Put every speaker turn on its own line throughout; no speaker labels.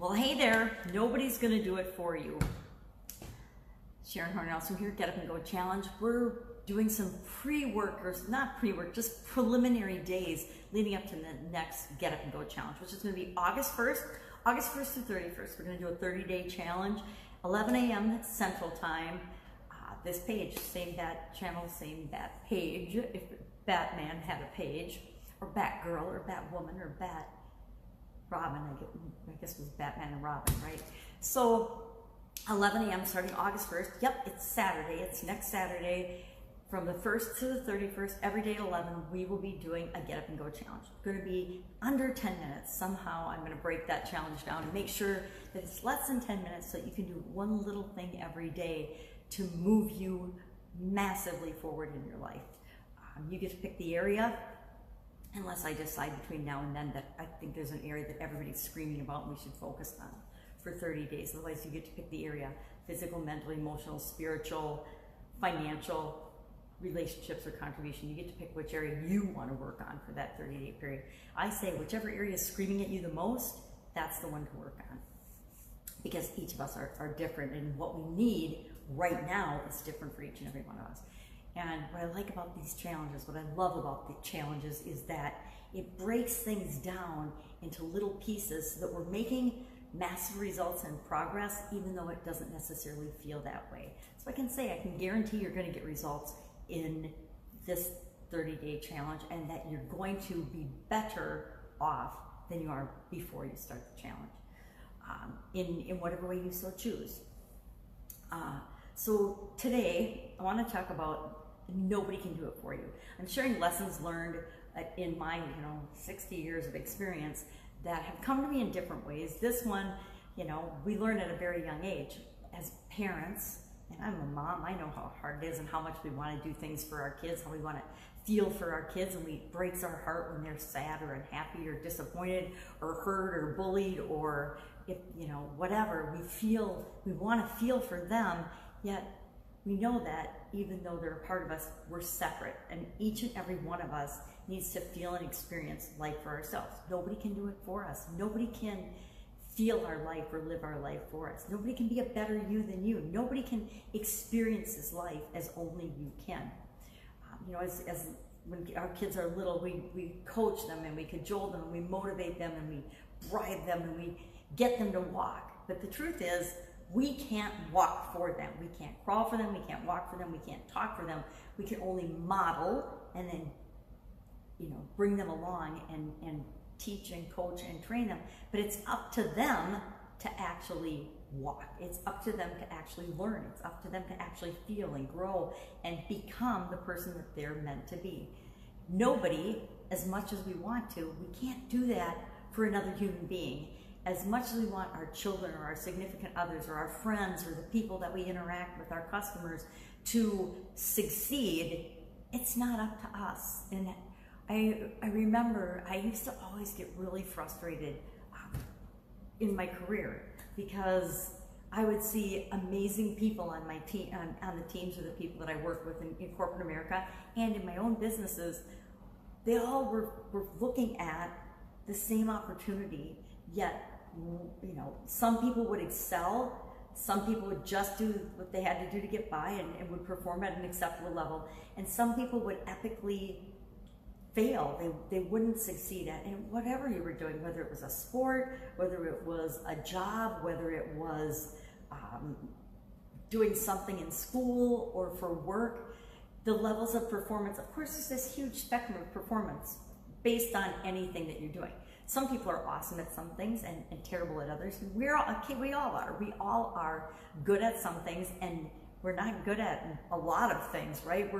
Well, hey there, nobody's going to do it for you. Sharon Horne-Ellstrom here, Get Up and Go Challenge. We're doing some pre-work, or not pre-work, just preliminary days leading up to the next Get Up and Go Challenge, which is going to be August 1st through 31st. We're going to do a 30-day challenge, 11 a.m. Central Time. This page, same bat channel, same bat page, if Batman had a page, or Batgirl, or Batwoman, or Robin, I guess it was Batman and Robin, right? So 11 a.m. starting August 1st. Yep, it's Saturday. It's next Saturday. From the 1st to the 31st, every day at 11, we will be doing a Get Up and Go challenge. It's going to be under 10 minutes. Somehow I'm going to break that challenge down and make sure that it's less than 10 minutes so that you can do one little thing every day to move you massively forward in your life. You get to pick the area, unless I decide between now and then that I think there's an area that everybody's screaming about and we should focus on for 30 days. Otherwise, you get to pick the area: physical, mental, emotional, spiritual, financial, relationships, or contribution. You get to pick which area you want to work on for that 30-day period. I say whichever area is screaming at you the most, that's the one to work on. Because each of us are different, and what we need right now is different for each and every one of us. And what I like about these challenges, what I love about the challenges, is that it breaks things down into little pieces so that we're making massive results and progress, even though it doesn't necessarily feel that way. So I can guarantee you're going to get results in this 30-day challenge, and that you're going to be better off than you are before you start the challenge, in whatever way you so choose. So today, I want to talk about nobody can do it for you. I'm sharing lessons learned in my 60 years of experience that have come to me in different ways. This one, we learn at a very young age as parents, and I'm a mom. I know how hard it is and how much we want to do things for our kids, how we want to feel for our kids, and it breaks our heart when they're sad or unhappy or disappointed or hurt or bullied, or if whatever. We want to feel for them, yet we know that even though they're a part of us, we're separate, and each and every one of us needs to feel and experience life for ourselves. Nobody can do it for us. Nobody can feel our life or live our life for us. Nobody can be a better you than you. Nobody can experience this life as only you can. As when our kids are little, we coach them and we cajole them and we motivate them and we bribe them and we get them to walk. But the truth is, we can't walk for them. We can't crawl for them. We can't walk for them. We can't talk for them. We can only model and then, bring them along and teach and coach and train them. But it's up to them to actually walk. It's up to them to actually learn. It's up to them to actually feel and grow and become the person that they're meant to be. Nobody, as much as we want to, we can't do that for another human being. As much as we want our children or our significant others or our friends or the people that we interact with, our customers, to succeed, it's not up to us. And I remember I used to always get really frustrated in my career because I would see amazing people on my team, on the teams of the people that I work with in corporate America and in my own businesses. They all were looking at the same opportunity, yet some people would excel, some people would just do what they had to do to get by and would perform at an acceptable level, and some people would epically fail. They wouldn't succeed at whatever you were doing, whether it was a sport, whether it was a job, whether it was doing something in school or for work. The levels of performance, of course, there's this huge spectrum of performance based on anything that you're doing. Some people are awesome at some things and terrible at others. We all are. We all are good at some things, and we're not good at a lot of things, right?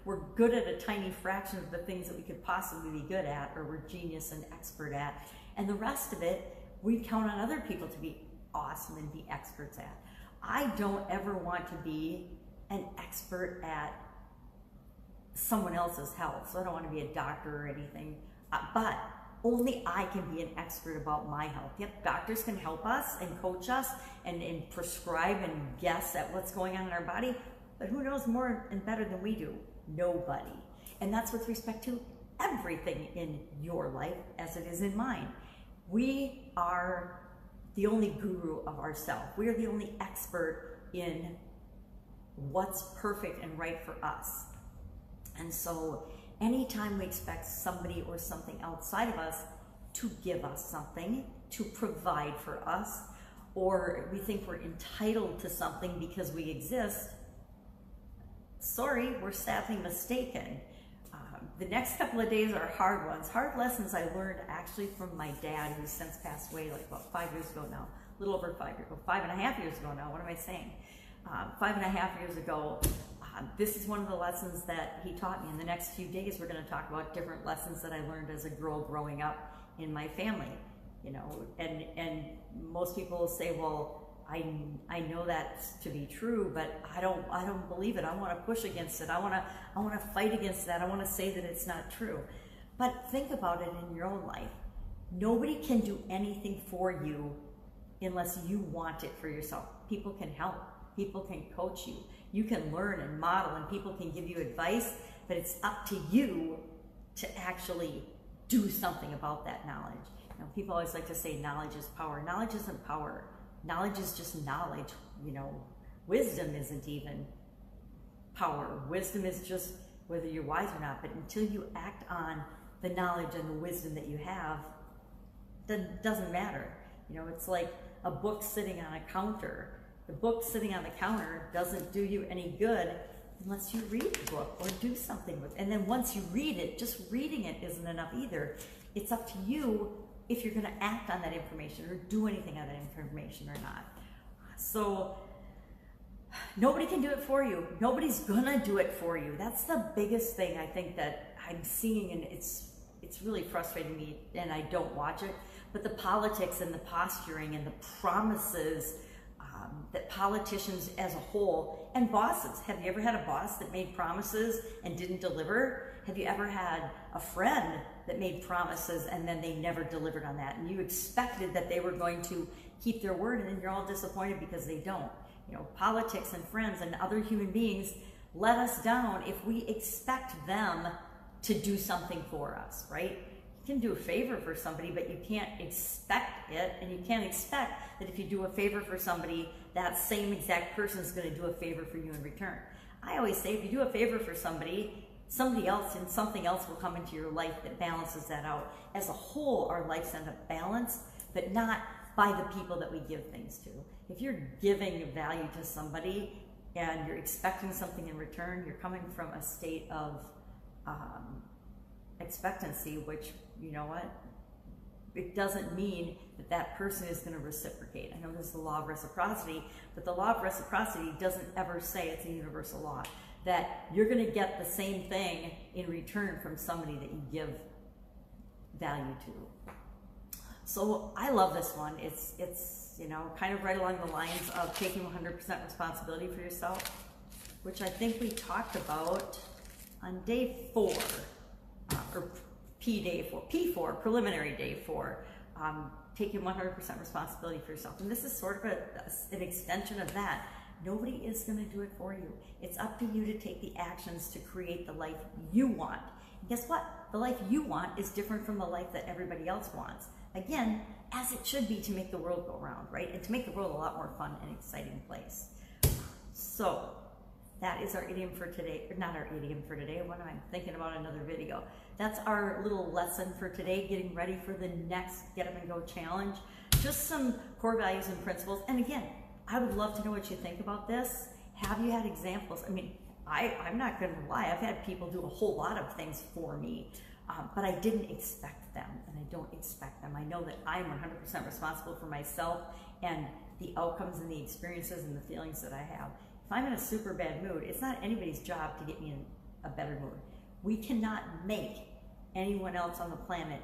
We're good at a tiny fraction of the things that we could possibly be good at, or we're genius and expert at. And the rest of it, we count on other people to be awesome and be experts at. I don't ever want to be an expert at someone else's health. So I don't want to be a doctor or anything, but only I can be an expert about my health. Yep, doctors can help us and coach us and prescribe and guess at what's going on in our body, but who knows more and better than we do? Nobody. And that's with respect to everything in your life as it is in mine. We are the only guru of ourselves. We are the only expert in what's perfect and right for us. And so anytime we expect somebody or something outside of us to give us something, to provide for us, or we think we're entitled to something because we exist, sorry, we're sadly mistaken. The next couple of days are hard ones, hard lessons I learned actually from my dad, who's since passed away like about 5 years ago now, a little over 5 years ago, 5.5 years ago now, what am I saying? 5.5 years ago. This is one of the lessons that he taught me. In the next few days, we're going to talk about different lessons that I learned as a girl growing up in my family. You know, and most people will say, well, I know that to be true, but I don't believe it. I want to push against it. I want to fight against that. I want to say that it's not true. But think about it in your own life. Nobody can do anything for you unless you want it for yourself. People can help. People can coach you. You can learn and model, and people can give you advice, but it's up to you to actually do something about that knowledge. You know, people always like to say knowledge is power. Knowledge isn't power. Knowledge is just knowledge. You know, wisdom isn't even power. Wisdom is just whether you're wise or not, but until you act on the knowledge and the wisdom that you have, then it doesn't matter. You know, it's like a book sitting on a counter. The book sitting on the counter doesn't do you any good unless you read the book or do something with it. And then once you read it, just reading it isn't enough either. It's up to you if you're going to act on that information or do anything on that information or not. So nobody can do it for you. Nobody's going to do it for you. That's the biggest thing I think that I'm seeing, and it's really frustrating me, and I don't watch it. But the politics and the posturing and the promises that politicians as a whole, and bosses, have you ever had a boss that made promises and didn't deliver? Have you ever had a friend that made promises and then they never delivered on that, and you expected that they were going to keep their word, and then you're all disappointed because they don't? You know, politics and friends and other human beings let us down if we expect them to do something for us, right? You can do a favor for somebody, but you can't expect it, and you can't expect that if you do a favor for somebody, that same exact person is going to do a favor for you in return. I always say, if you do a favor for somebody, somebody else and something else will come into your life that balances that out. As a whole, our lives end up balanced, but not by the people that we give things to. If you're giving value to somebody and you're expecting something in return, you're coming from a state of expectancy, which, you know what, it doesn't mean that that person is going to reciprocate. I know there's the law of reciprocity, but the law of reciprocity doesn't ever say, it's a universal law, that you're going to get the same thing in return from somebody that you give value to. So I love this one. It's you know, kind of right along the lines of taking 100% responsibility for yourself, which I think we talked about on day 4, or P4, preliminary day 4, taking 100% responsibility for yourself. And this is sort of an extension of that. Nobody is going to do it for you. It's up to you to take the actions to create the life you want. And guess what? The life you want is different from the life that everybody else wants. Again, as it should be, to make the world go round, right? And to make the world a lot more fun and exciting place. So that is our idiom for today, or not our idiom for today. What am I thinking about? Another video. That's our little lesson for today, getting ready for the next Get Up and Go challenge. Just some core values and principles. And again, I would love to know what you think about this. Have you had examples? I mean, I'm not going to lie. I've had people do a whole lot of things for me, but I didn't expect them, and I don't expect them. I know that I'm 100% responsible for myself and the outcomes and the experiences and the feelings that I have. If I'm in a super bad mood, it's not anybody's job to get me in a better mood. We cannot make anyone else on the planet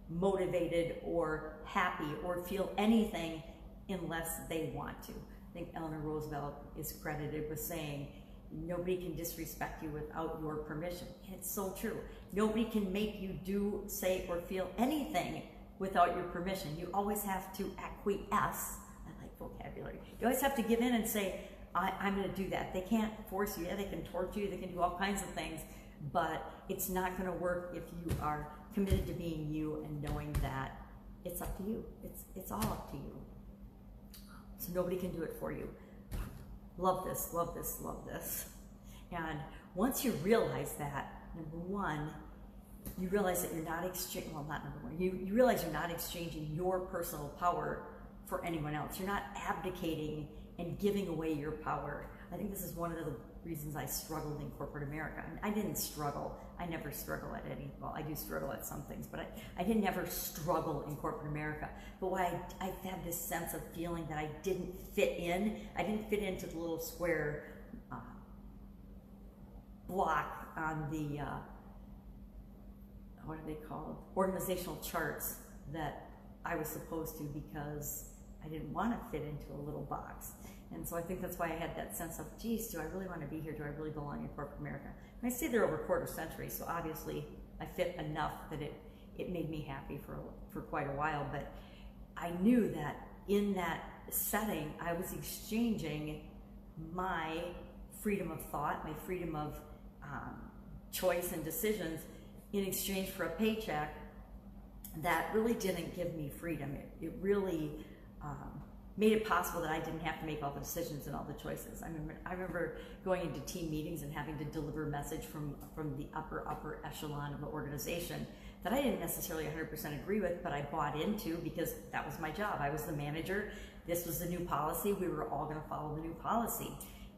motivated or happy or feel anything unless they want to. I think Eleanor Roosevelt is credited with saying, nobody can disrespect you without your permission. And it's so true. Nobody can make you do, say, or feel anything without your permission. You always have to acquiesce. I like vocabulary. You always have to give in and say, I'm going to do that. They can't force you. Yeah, they can torture you. They can do all kinds of things. But it's not going to work if you are committed to being you and knowing that it's up to you. It's all up to you. so nobody can do it for you. Love this, love this, love this. And once you realize that, number one, you realize that you're not exchanging, well, not number one, you realize you're not exchanging your personal power for anyone else. You're not abdicating and giving away your power. I think this is one of the reasons I struggled in corporate America. I mean, I didn't struggle. I never struggle at any, well, I do struggle at some things, but I didn't ever struggle in corporate America. But why I had this sense of feeling that I didn't fit in. I didn't fit into the little square block on the, what are they called? Organizational charts that I was supposed to, because I didn't want to fit into a little box. And so I think that's why I had that sense of, geez, do I really want to be here? Do I really belong in corporate America? And I stayed there over a quarter century, so obviously I fit enough that it made me happy for quite a while. But I knew that in that setting, I was exchanging my freedom of thought, my freedom of choice and decisions in exchange for a paycheck that really didn't give me freedom. It really made it possible that I didn't have to make all the decisions and all the choices. I remember going into team meetings and having to deliver a message from the upper echelon of the organization that I didn't necessarily 100% agree with, but I bought into because that was my job. I was the manager. This was the new policy. We were all going to follow the new policy.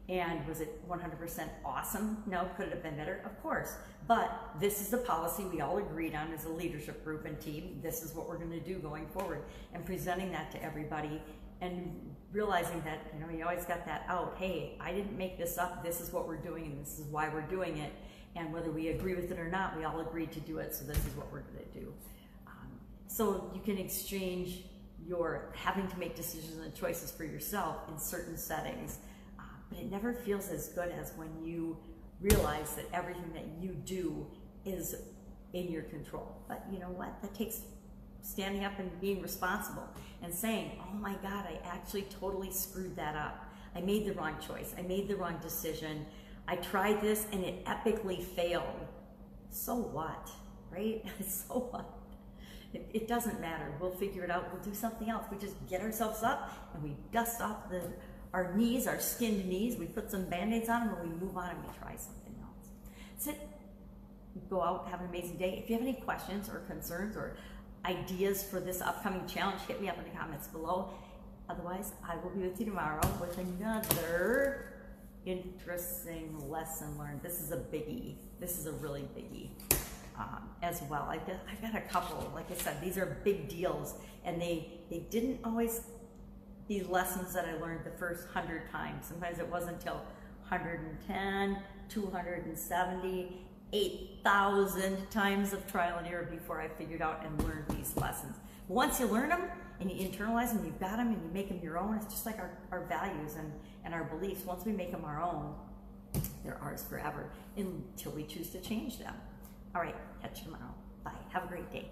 And was it 100% awesome? No. Could it have been better? Of course. But this is the policy we all agreed on as a leadership group and team. This is what we're going to do going forward. And presenting that to everybody and realizing that, you always got that out. Hey, I didn't make this up. This is what we're doing and this is why we're doing it. And whether we agree with it or not, we all agreed to do it. So this is what we're going to do. So you can exchange your having to make decisions and choices for yourself in certain settings. But it never feels as good as when you realize that everything that you do is in your control. But you know what? That takes standing up and being responsible and saying, oh my God, I actually totally screwed that up. I made the wrong choice. I made the wrong decision. I tried this and it epically failed. So what, right? So what? It doesn't matter. We'll figure it out. We'll do something else. We just get ourselves up and we dust off our knees, our skinned knees. We put some Band-Aids on them and we move on and we try something else. That's it. Go out, have an amazing day. If you have any questions or concerns or ideas for this upcoming challenge, hit me up in the comments below. Otherwise, I will be with you tomorrow with another interesting lesson learned. This is a biggie. This is a really biggie as well. I've got a couple. Like I said, these are big deals, and they didn't always be lessons that I learned the first 100 times. Sometimes it wasn't until 110, 270, 8,000 times of trial and error before I figured out and learned these lessons. Once you learn them and you internalize them, you've got them and you make them your own, it's just like our values and our beliefs. Once we make them our own, they're ours forever until we choose to change them. All right, catch you tomorrow. Bye. Have a great day.